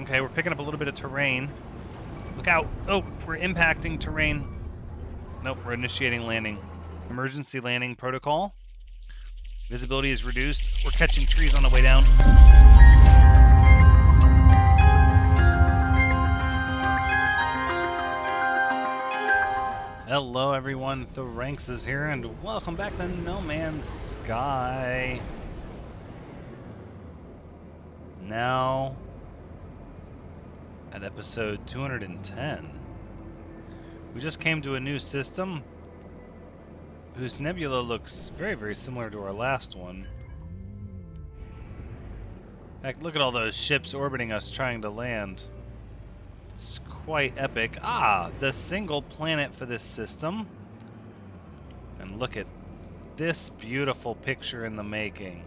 Okay, we're picking up a little bit of terrain. Look out! Oh, we're impacting terrain. Nope, we're initiating landing. Emergency landing protocol. Visibility is reduced. We're catching trees on the way down. Hello everyone, Thranxes here, and welcome back to No Man's Sky. Now, at episode 210. We just came to a new system whose nebula looks very, very similar to our last one. In fact, look at all those ships orbiting us trying to land. It's quite epic. Ah, the single planet for this system. And look at this beautiful picture in the making.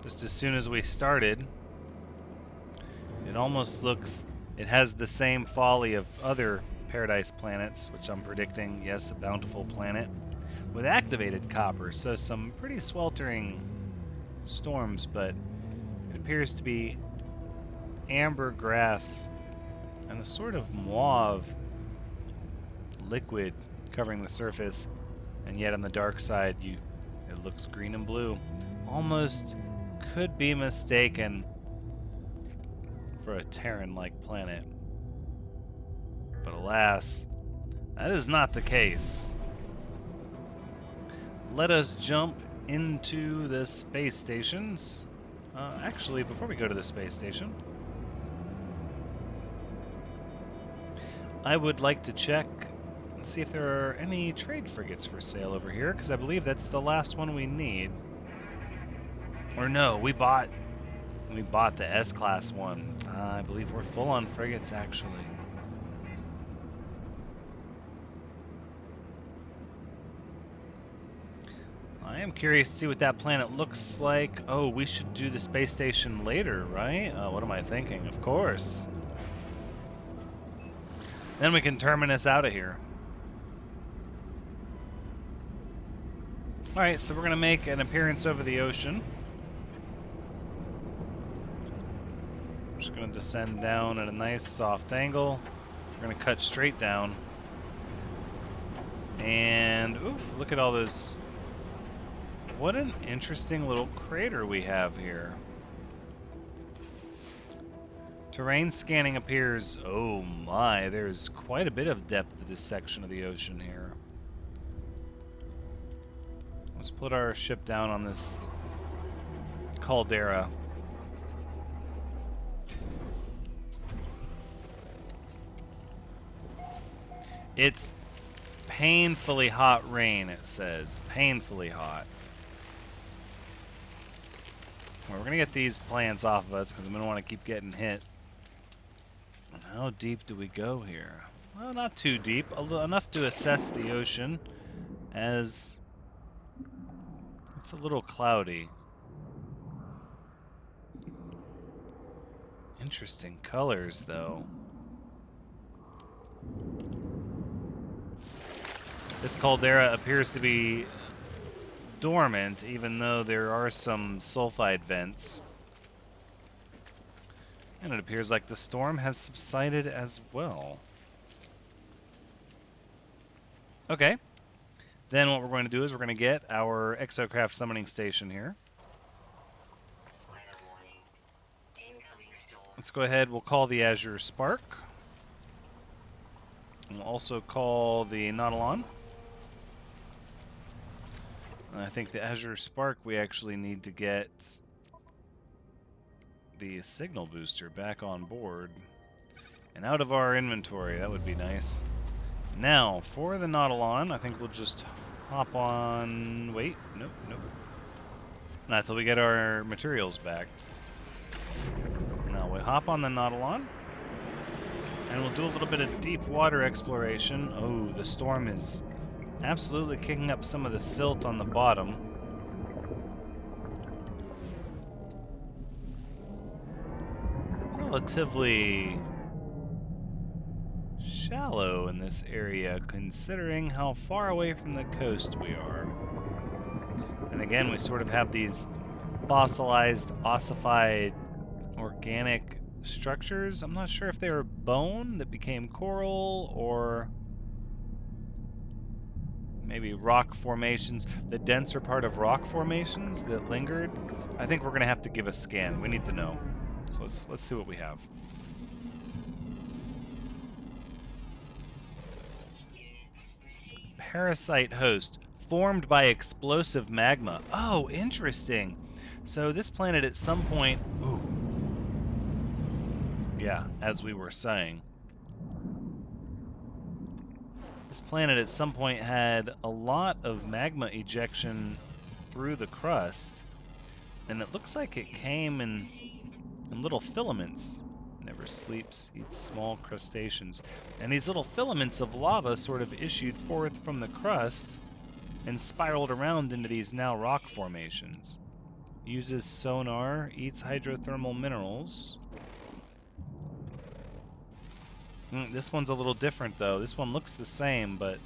Just as soon as we started, it almost looks... It has the same folly of other Paradise planets, which I'm predicting, yes, a bountiful planet, with activated copper, so some pretty sweltering storms, but it appears to be amber grass and a sort of mauve liquid covering the surface, and yet on the dark side it looks green and blue. Almost could be mistaken for a Terran-like planet. But alas, that is not the case. Let us jump into the space stations. Actually, before we go to the space station, I would like to check and see if there are any trade frigates for sale over here, because I believe that's the last one we need. Or no, we bought the S-Class one. I believe we're full on frigates, actually. I am curious to see what that planet looks like. Oh, we should do the space station later, right? What am I thinking? Of course. Then we can terminus out of here. Alright, so we're going to make an appearance over the ocean. Just going to descend down at a nice soft angle. We're going to cut straight down. And, oof, look at all those. What an interesting little crater we have here. Terrain scanning appears, oh my, there's quite a bit of depth to this section of the ocean here. Let's put our ship down on this caldera. It's painfully hot rain, it says. Painfully hot. Well, we're going to get these plants off of us because we don't want to keep getting hit. And how deep do we go here? Well, not too deep. Enough to assess the ocean, as it's a little cloudy. Interesting colors, though. This caldera appears to be dormant, even though there are some sulfide vents. And it appears like the storm has subsided as well. Okay. Then what we're going to do is we're going to get our exocraft summoning station here. Let's go ahead, we'll call the Azure Spark. And we'll also call the Nautilon. I think the Azure Spark, we actually need to get the signal booster back on board and out of our inventory. That would be nice. Now, for the Nautilon, I think we'll just hop on... Wait, nope. Not till we get our materials back. Now, we'll hop on the Nautilon, and we'll do a little bit of deep water exploration. Oh, the storm is absolutely kicking up some of the silt on the bottom. Relatively shallow in this area, considering how far away from the coast we are. And again, we sort of have these fossilized, ossified organic structures. I'm not sure if they were bone that became coral or maybe rock formations, the denser part of rock formations that lingered. I think we're going to have to give a scan. We need to know. So let's see what we have. Parasite host formed by explosive magma. Oh, interesting. So this planet at some point... Ooh. Yeah, as we were saying. This planet at some point had a lot of magma ejection through the crust. And it looks like it came in little filaments. Never sleeps, eats small crustaceans. And these little filaments of lava sort of issued forth from the crust and spiraled around into these now rock formations. Uses sonar, eats hydrothermal minerals. This one's a little different though. This one looks the same, but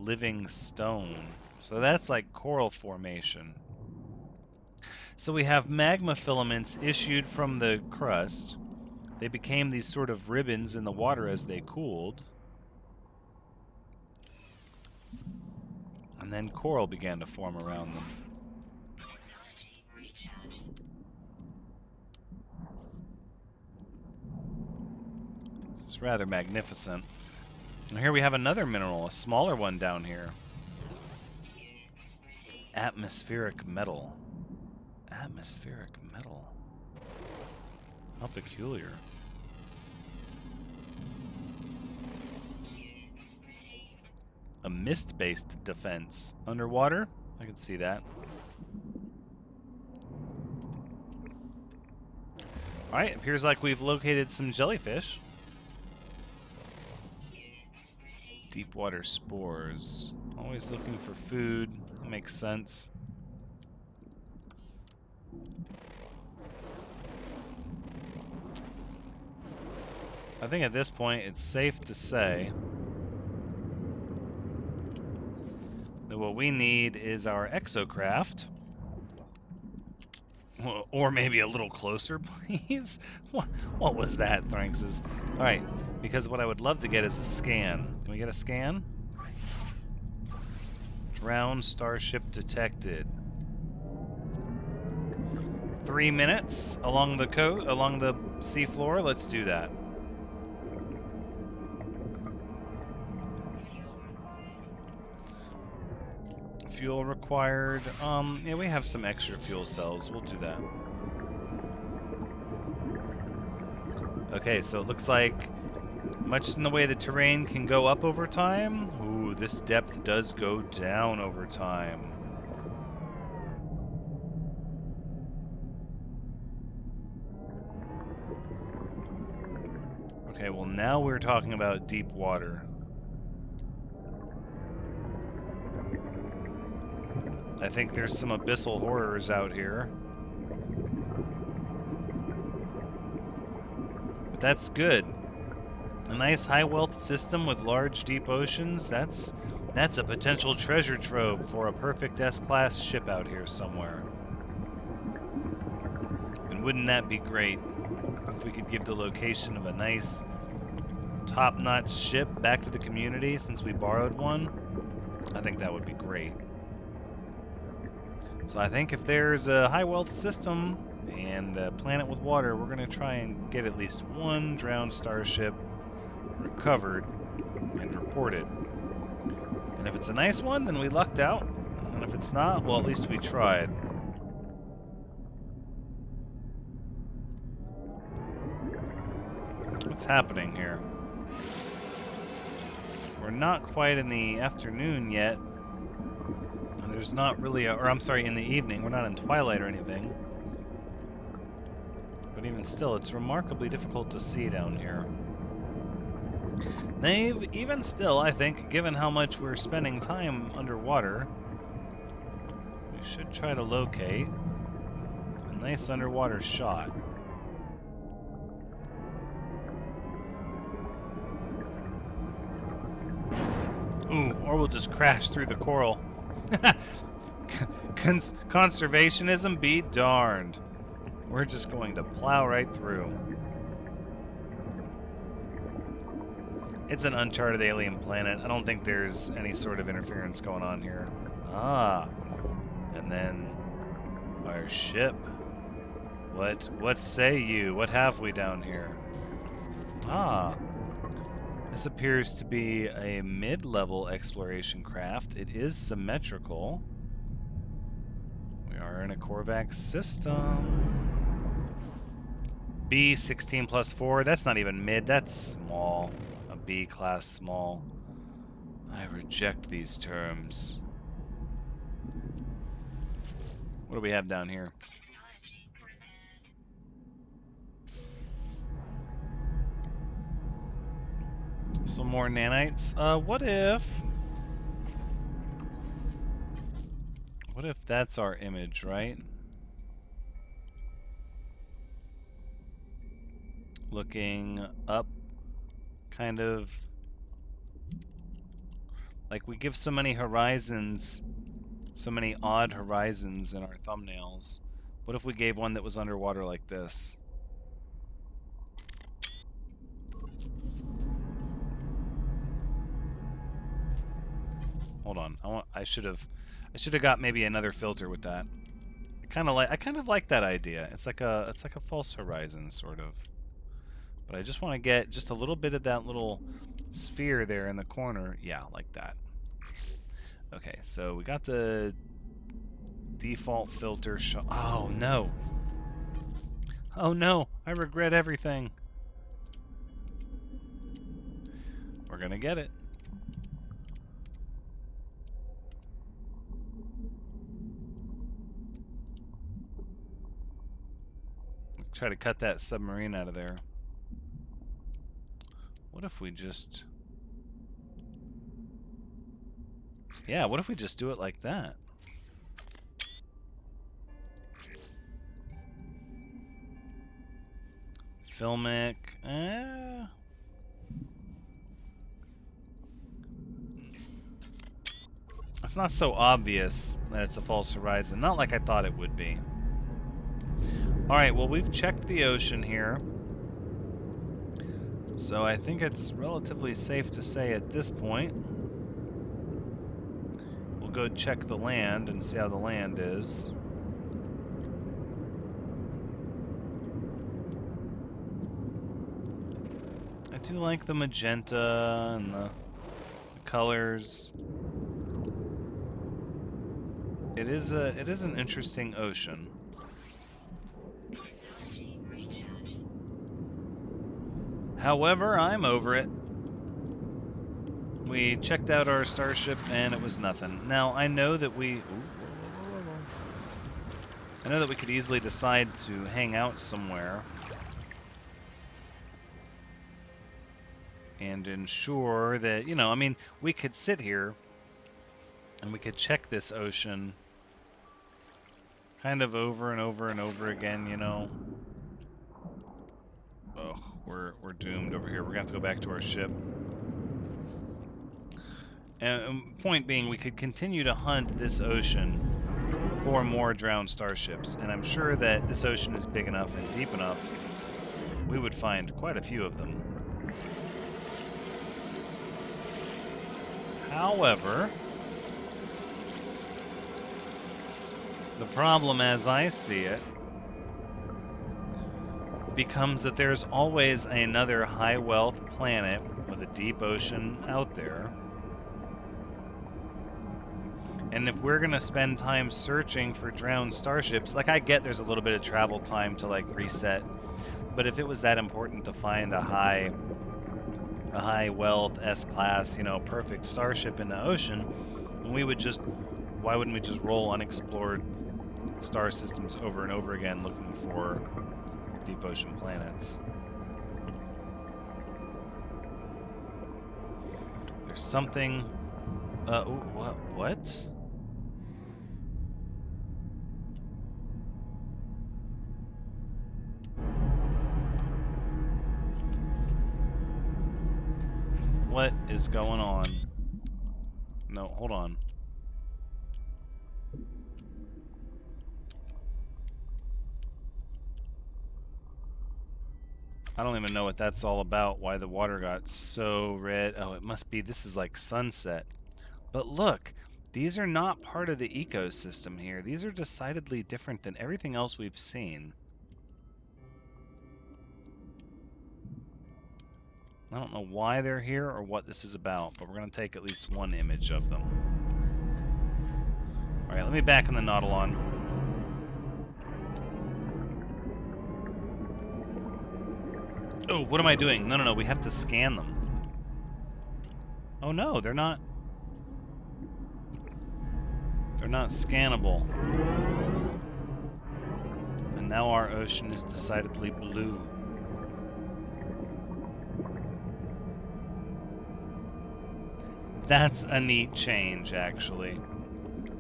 living stone. So that's like coral formation. So we have magma filaments issued from the crust. They became these sort of ribbons in the water as they cooled. And then coral began to form around them. This is rather magnificent. And here we have another mineral, a smaller one down here. Atmospheric metal. Atmospheric metal. How peculiar. A mist-based defense. Underwater? I can see that. Alright, appears like we've located some jellyfish. Deep water spores. Always looking for food. That makes sense. I think at this point it's safe to say that what we need is our exocraft. Or maybe a little closer, please? What was that, Thranxes? Alright, because what I would love to get is a scan. Can we get a scan? Drowned starship detected. 3 minutes along the seafloor. Let's do that. Fuel required. Yeah, we have some extra fuel cells. We'll do that. Okay, so it looks like much in the way the terrain can go up over time. Ooh, this depth does go down over time. Okay, well now we're talking about deep water. I think there's some abyssal horrors out here. But that's good. A nice high wealth system with large deep oceans, that's a potential treasure trove for a perfect S-class ship out here somewhere. And wouldn't that be great if we could give the location of a nice top-notch ship back to the community since we borrowed one? I think that would be great. So I think if there's a high wealth system and a planet with water, we're going to try and get at least one drowned starship recovered and reported. And if it's a nice one, then we lucked out. And if it's not, well, at least we tried. What's happening here? We're not quite in the afternoon yet. There's not really a, or I'm sorry, in the evening. We're not in twilight or anything. But even still, it's remarkably difficult to see down here. Even still, I think, given how much we're spending time underwater, we should try to locate a nice underwater shot. Ooh, or we'll just crash through the coral. Conservationism be darned. We're just going to plow right through. It's an uncharted alien planet. I don't think there's any sort of interference going on here. Ah. And then our ship. What say you? What have we down here? Ah. This appears to be a mid-level exploration craft. It is symmetrical. We are in a Korvax system. B 16 plus 4. That's not even mid. That's small. A B class small. I reject these terms. What do we have down here? Some more nanites. What if that's our image, right? Looking up, kind of like we give so many horizons, so many odd horizons in our thumbnails. What if we gave one that was underwater like this? Hold on, I should have got maybe another filter with that. I kind of like that idea. It's like a false horizon sort of. But I just want to get just a little bit of that little sphere there in the corner. Yeah, like that. Okay, so we got the default filter shot. Oh no. Oh no, I regret everything. We're gonna get it. Try to cut that submarine out of there. What if we just... Yeah, what if we just do it like that? Filmic... It's not so obvious that it's a false horizon. Not like I thought it would be. Alright, well, we've checked the ocean here. So I think it's relatively safe to say at this point we'll go check the land and see how the land is. I do like the magenta and the colors. It is an interesting ocean. However, I'm over it. We checked out our starship and it was nothing. Now, I know that we could easily decide to hang out somewhere and ensure that, you know, I mean, we could sit here and we could check this ocean kind of over and over and over again, you know. Oh, we're doomed over here. We're gonna have to go back to our ship. And point being, we could continue to hunt this ocean for more drowned starships, and I'm sure that this ocean is big enough and deep enough, we would find quite a few of them. However, the problem as I see it becomes that there's always another high-wealth planet with a deep ocean out there. And if we're going to spend time searching for drowned starships, like I get there's a little bit of travel time to like reset, but if it was that important to find a high wealth S-class, you know, perfect starship in the ocean, why wouldn't we just roll unexplored star systems over and over again looking for deep ocean planets? There's something... what? What is going on? No, hold on. I don't even know what that's all about, why the water got so red. Oh, it must be, this is like sunset. But look, these are not part of the ecosystem here. These are decidedly different than everything else we've seen. I don't know why they're here or what this is about, but we're going to take at least one image of them. Alright, let me back in the Nautilon. Oh, what am I doing? No, we have to scan them. Oh no, they're not... They're not scannable. And now our ocean is decidedly blue. That's a neat change, actually.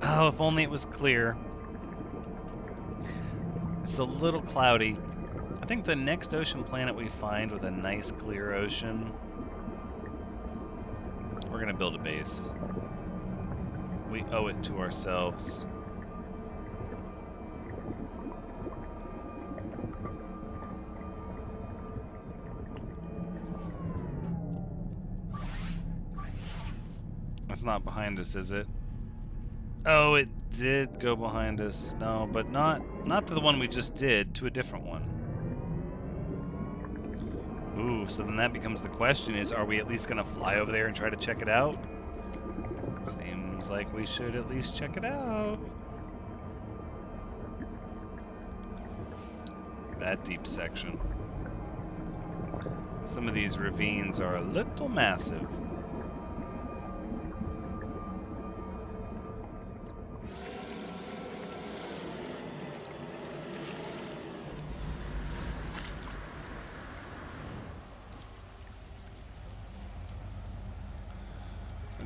Oh, if only it was clear. It's a little cloudy. I think the next ocean planet we find with a nice clear ocean, we're gonna build a base. We owe it to ourselves. It's not behind us, is it? Oh, it did go behind us. No, but not to the one we just did, to a different one. Ooh, so then that becomes the question is, are we at least going to fly over there and try to check it out? Seems like we should at least check it out. That deep section. Some of these ravines are a little massive.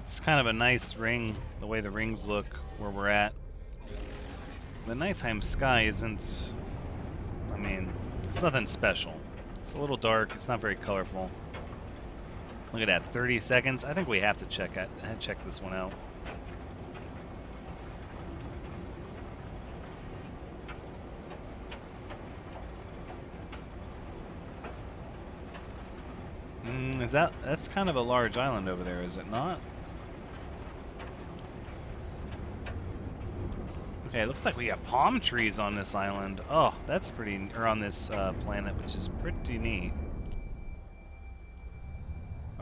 It's kind of a nice ring, the way the rings look where we're at. The nighttime sky isn't... I mean, it's nothing special. It's a little dark, it's not very colorful. Look at that, 30 seconds. I think we have to check this one out. That's kind of a large island over there, is it not? Okay, it looks like we got palm trees on this island. Oh, that's pretty... or on this planet, which is pretty neat.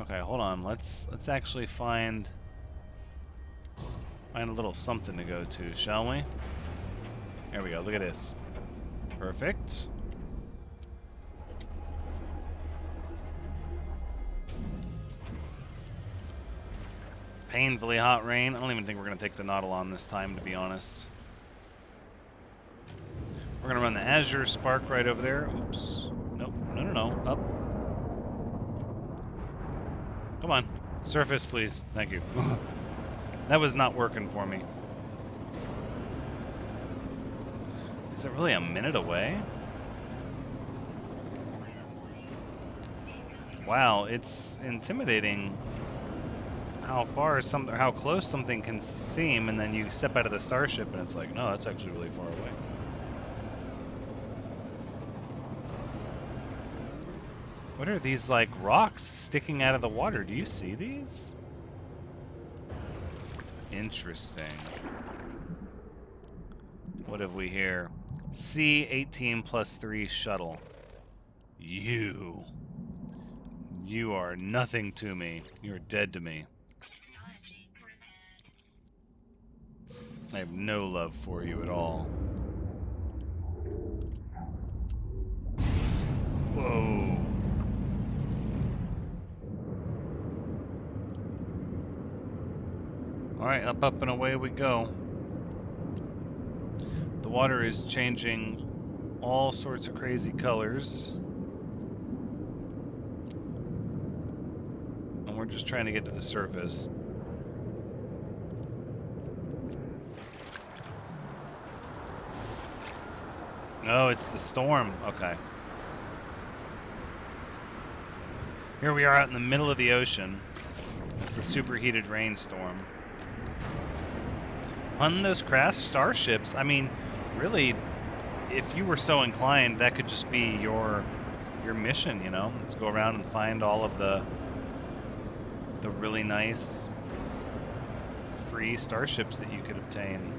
Okay, hold on. Let's actually find a little something to go to, shall we? There we go. Look at this. Perfect. Painfully hot rain. I don't even think we're going to take the Nautilon this time, to be honest. We're going to run the Azure Spark right over there. Oops. Nope. No. Up. Come on. Surface, please. Thank you. That was not working for me. Is it really a minute away? Wow, it's intimidating how close something can seem, and then you step out of the starship and it's like, no, that's actually really far away. What are these, like, rocks sticking out of the water? Do you see these? Interesting. What have we here? C18 plus 3 shuttle. You are nothing to me. You're dead to me. I have no love for you at all. Whoa. Alright, up and away we go. The water is changing all sorts of crazy colors. And we're just trying to get to the surface. Oh, it's the storm. Okay. Here we are out in the middle of the ocean. It's a superheated rainstorm. On those crashed starships, I mean, really, if you were so inclined, that could just be your your mission, you know? Let's go around and find all of the really nice free starships that you could obtain.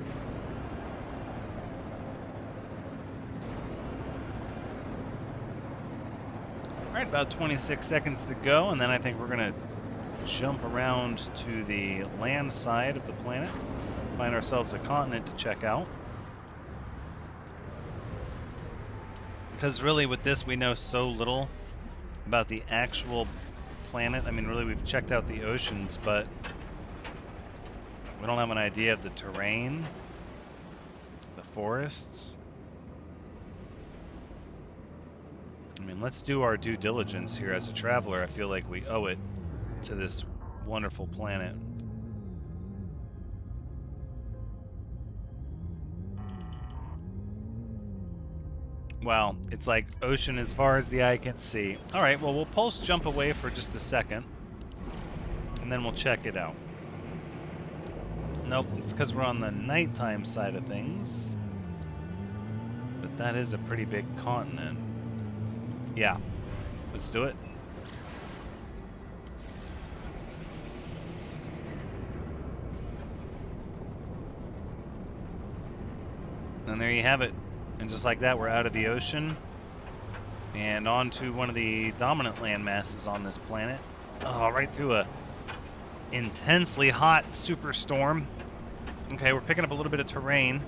Alright, about 26 seconds to go, and then I think we're going to jump around to the land side of the planet, find ourselves a continent to check out. Because really with this we know so little about the actual planet. I mean, really we've checked out the oceans, but we don't have an idea of the terrain, the forests. I mean, let's do our due diligence here as a traveler. I feel like we owe it to this wonderful planet. Wow, it's like ocean as far as the eye can see. Alright, well, we'll pulse jump away for just a second, and then we'll check it out. Nope, it's because we're on the nighttime side of things. But that is a pretty big continent. Yeah, let's do it. And there you have it. And just like that, we're out of the ocean and onto one of the dominant land masses on this planet. Oh, right through a intensely hot superstorm. Okay, we're picking up a little bit of terrain.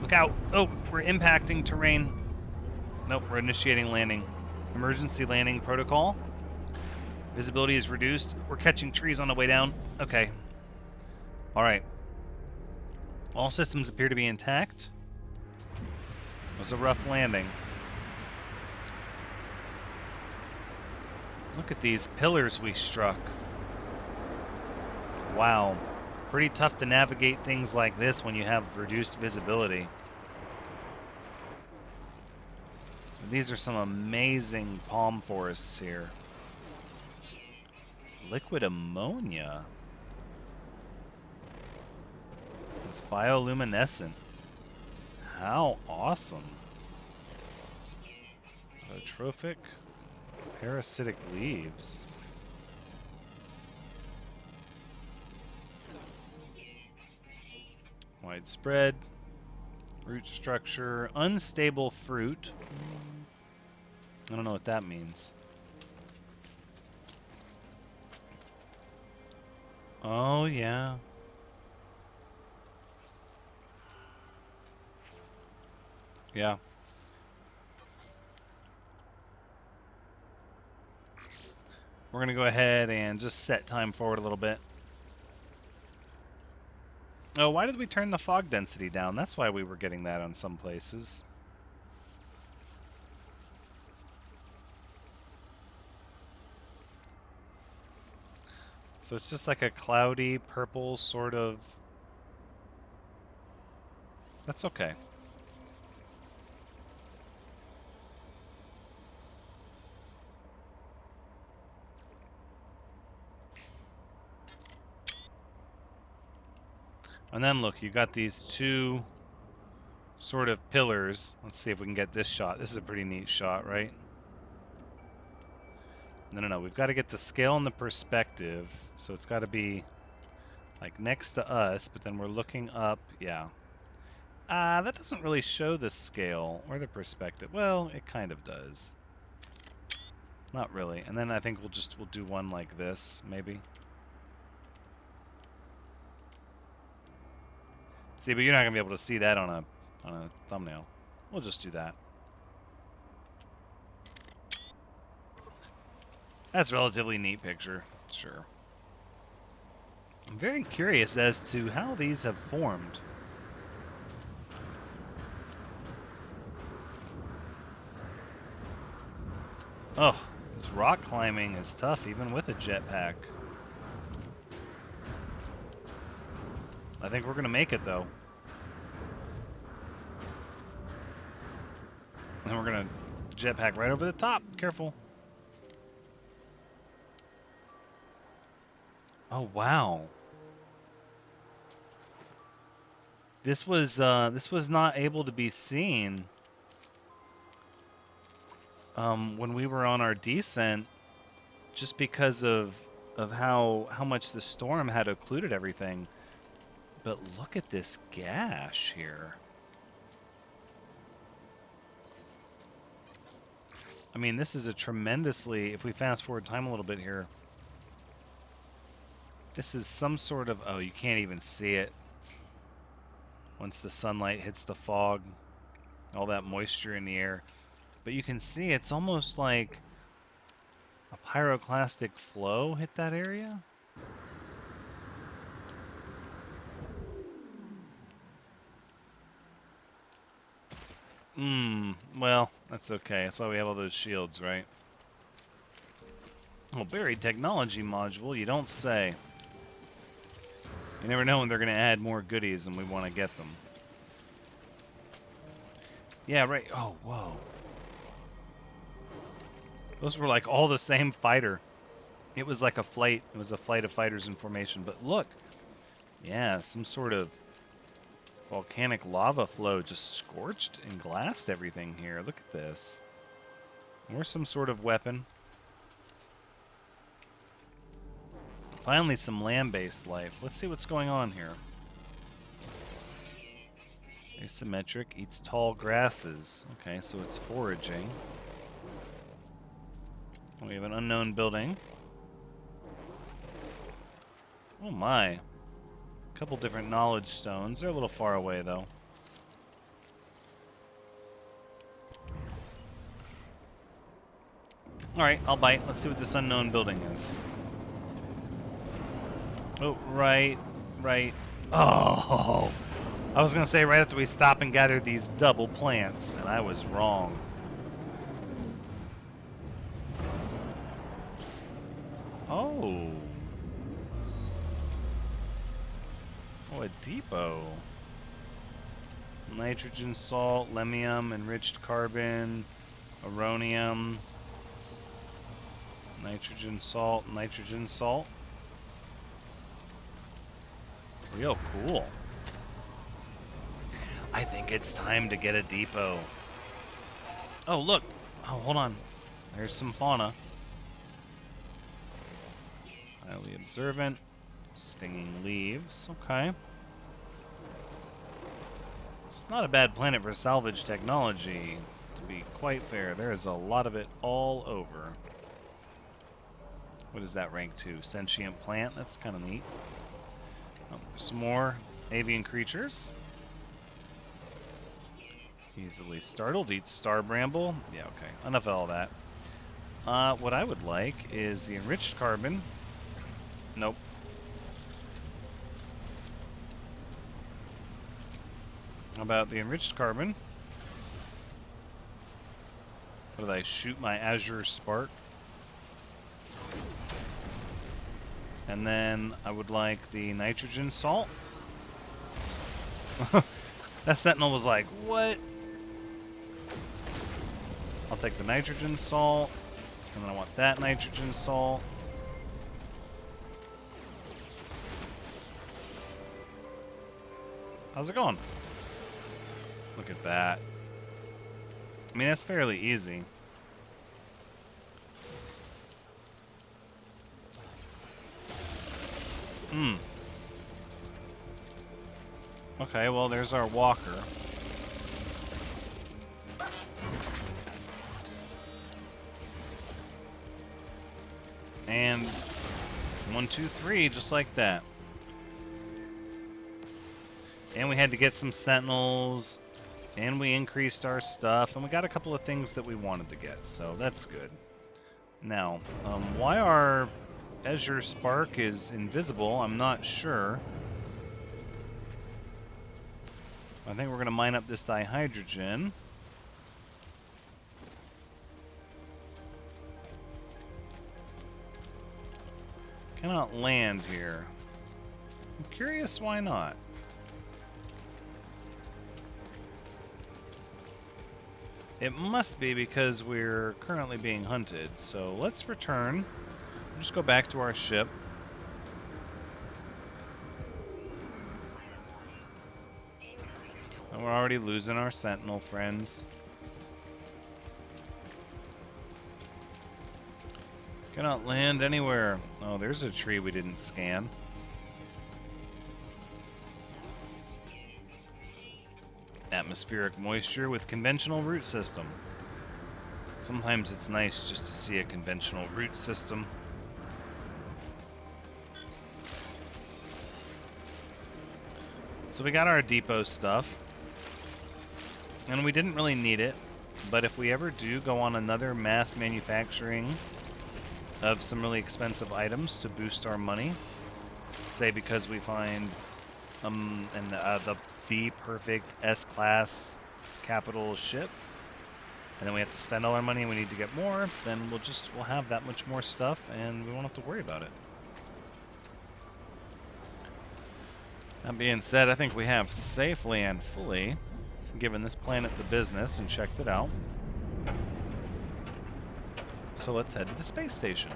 Look out. Oh, we're impacting terrain. Nope, we're initiating landing. Emergency landing protocol. Visibility is reduced. We're catching trees on the way down. Okay. Alright. All systems appear to be intact. It was a rough landing. Look at these pillars we struck. Wow. Pretty tough to navigate things like this when you have reduced visibility. These are some amazing palm forests here. Liquid ammonia. It's bioluminescent. How awesome. Trophic parasitic leaves. Widespread. Root structure. Unstable fruit. I don't know what that means. Oh, yeah. Yeah. We're going to go ahead and just set time forward a little bit. Oh, why did we turn the fog density down? That's why we were getting that on some places. So it's just like a cloudy, purple sort of... That's okay. And then look, you got these two sort of pillars. Let's see if we can get this shot. This is a pretty neat shot, right? No. We've got to get the scale and the perspective. So it's got to be like next to us, but then we're looking up. Yeah. That doesn't really show the scale or the perspective. Well, it kind of does. Not really. And then I think we'll do one like this, maybe. See, but you're not gonna be able to see that on a thumbnail. We'll just do that. That's a relatively neat picture, sure. I'm very curious as to how these have formed. Oh, this rock climbing is tough even with a jetpack. I think we're gonna make it though. And then we're gonna jetpack right over the top. Careful. Oh wow. This was not able to be seen. when we were on our descent, just because of how much the storm had occluded everything. But look at this gash here. I mean, this is a tremendously, if we fast forward time a little bit here, this is some sort of, oh, you can't even see it. Once the sunlight hits the fog, all that moisture in the air. But you can see it's almost like a pyroclastic flow hit that area. Well, that's okay. That's why we have all those shields, right? Oh, buried technology module, you don't say. You never know when they're going to add more goodies and we want to get them. Yeah, right. Oh, whoa. Those were like all the same fighter. It was like a flight. It was a flight of fighters in formation. But look. Yeah, some sort of volcanic lava flow just scorched and glassed everything here. Look at this. Or some sort of weapon. Finally, some land-based life. Let's see what's going on here. Asymmetric, eats tall grasses. Okay, so it's foraging. We have an unknown building. Oh my. A couple different knowledge stones. They're a little far away, though. Alright, I'll bite. Let's see what this unknown building is. Oh, right. Oh! I was going to say right after we stop and gather these double plants, and I was wrong. Oh. Oh, a depot. Nitrogen salt, lemium, enriched carbon, uranium, nitrogen salt. Real cool. I think it's time to get a depot. Oh, look. Oh, hold on. There's some fauna. Highly observant. Stinging leaves. Okay. It's not a bad planet for salvage technology, to be quite fair. There is a lot of it all over. What is that rank to? Sentient plant? That's kind of neat. Oh, some more avian creatures. Easily startled. Eats star bramble. Yeah, okay. Enough of all that. What I would like is the enriched carbon. Nope. How about the enriched carbon? What did I shoot my azure spark? And then I would like the nitrogen salt. That sentinel was like, what? I'll take the nitrogen salt. And then I want that nitrogen salt. How's it going? Look at that. I mean, that's fairly easy. Okay, well, there's our walker. And 1, 2, 3, just like that. And we had to get some sentinels, and we increased our stuff, and we got a couple of things that we wanted to get, so that's good. Now, why our azure spark is invisible, I'm not sure. I think we're going to mine up this dihydrogen. Cannot land here. I'm curious why not. It must be because we're currently being hunted. So let's return. We'll just go back to our ship. And we're already losing our sentinel friends. Cannot land anywhere. Oh, there's a tree we didn't scan. Atmospheric moisture with conventional root system. Sometimes it's nice just to see a conventional root system. So we got our depot stuff. And we didn't really need it. But if we ever do go on another mass manufacturing of some really expensive items to boost our money, say because we find the perfect S-class capital ship, and then we have to spend all our money and we need to get more, then we'll have that much more stuff and we won't have to worry about it. That being said, I think we have safely and fully given this planet the business and checked it out. So let's head to the space station.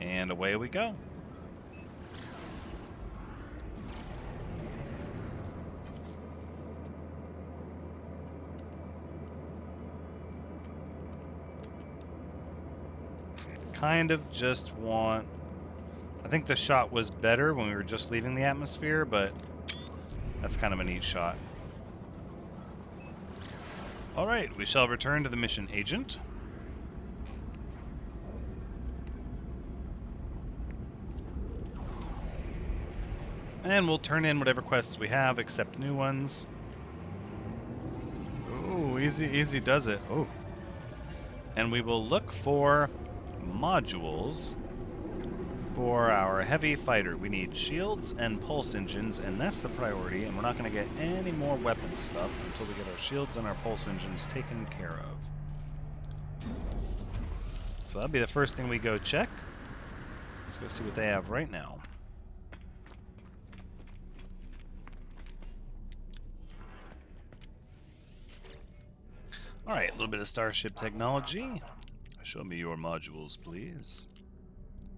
And away we go. Kind of just want... I think the shot was better when we were just leaving the atmosphere, but that's kind of a neat shot. Alright, we shall return to the mission agent. And we'll turn in whatever quests we have, accept new ones. Ooh, easy does it. Oh. And we will look for modules for our heavy fighter. We need shields and pulse engines, and that's the priority, and we're not going to get any more weapon stuff until we get our shields and our pulse engines taken care of. So that'll be the first thing we go check. Let's go see what they have right now. Alright, a little bit of Starship Technology. Show me your modules, please.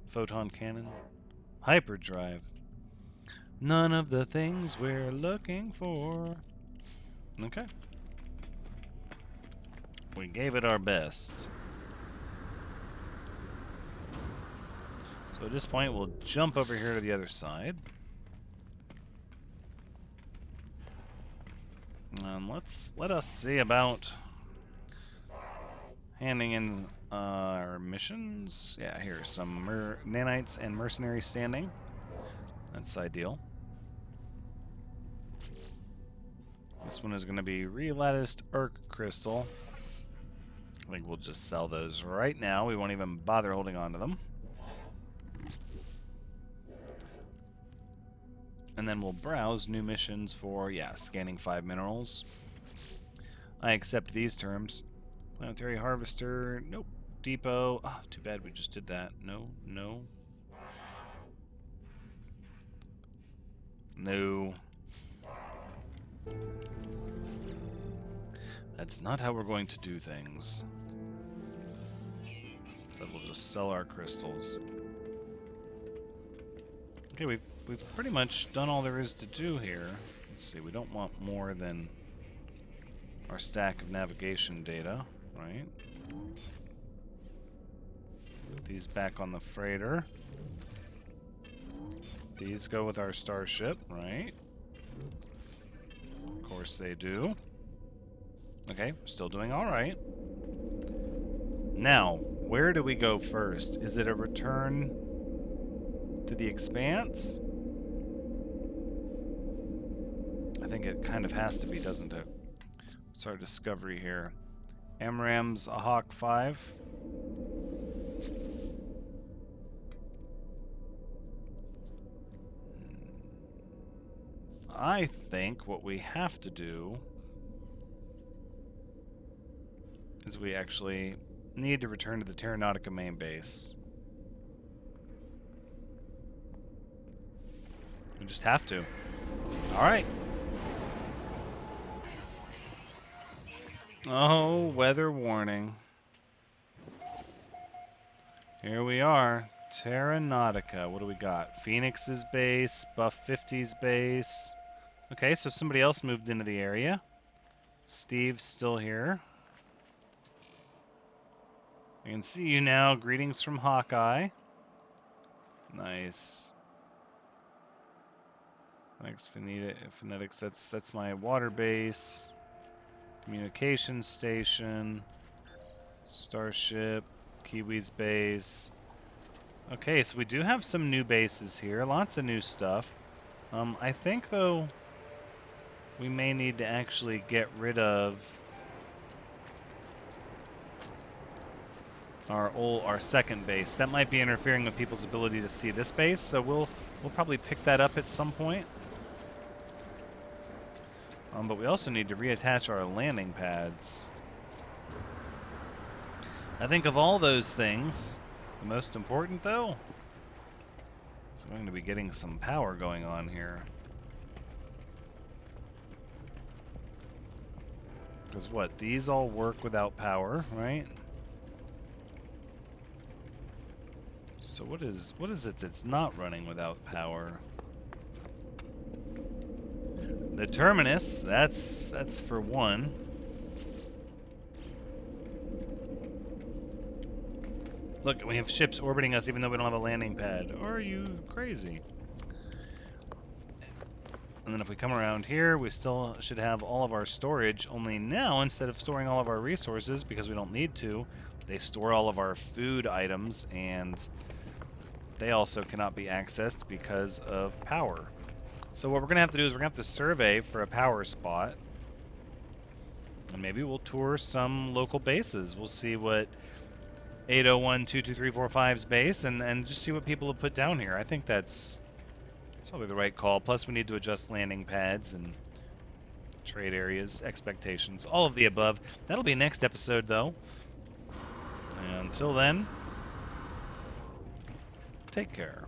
Photon cannon. Hyperdrive. None of the things we're looking for. Okay. We gave it our best. So at this point, we'll jump over here to the other side. And let us see about handing in our missions. Yeah, here's some nanites and mercenary standing. That's ideal. This one is going to be relatticed Urk crystal. I think we'll just sell those right now. We won't even bother holding on to them. And then we'll browse new missions for, yeah, scanning 5 minerals. I accept these terms. Planetary harvester, nope. Depot, oh, too bad we just did that. No, no. No. That's not how we're going to do things. So we'll just sell our crystals. Okay, we've pretty much done all there is to do here. Let's see, we don't want more than our stack of navigation data, right? Put these back on the freighter. These go with our starship, right? Of course they do. Okay, still doing alright. Now, where do we go first? Is it a return to the Expanse? I think it kind of has to be, doesn't it? What's our discovery here? MRAM's a Hawk 5. I think what we have to do is we actually need to return to the Terra Nautica main base. We just have to. Alright. Oh, weather warning. Here we are. Terra Nautica. What do we got? Phoenix's base, Buff 50's base. Okay, so somebody else moved into the area. Steve's still here. I can see you now. Greetings from Hawkeye. Nice. Thanks, Phonetics. That's my water base. Communication station. Starship. Kiwi's base. Okay, so we do have some new bases here. Lots of new stuff. I think, though, we may need to actually get rid of our second base. That might be interfering with people's ability to see this base, so we'll probably pick that up at some point. But we also need to reattach our landing pads. I think of all those things, the most important, though, is going to be getting some power going on here. Because what? These all work without power, right? So what is it that's not running without power? The terminus, that's for one. Look, we have ships orbiting us even though we don't have a landing pad. Are you crazy? And then if we come around here, we still should have all of our storage, only now, instead of storing all of our resources, because we don't need to, they store all of our food items, and they also cannot be accessed because of power. So what we're going to have to do is we're going to have to survey for a power spot. And maybe we'll tour some local bases. We'll see what 801-22345's base and just see what people have put down here. I think that's probably the right call. Plus we need to adjust landing pads and trade areas, expectations, all of the above. That'll be next episode, though. And until then, take care.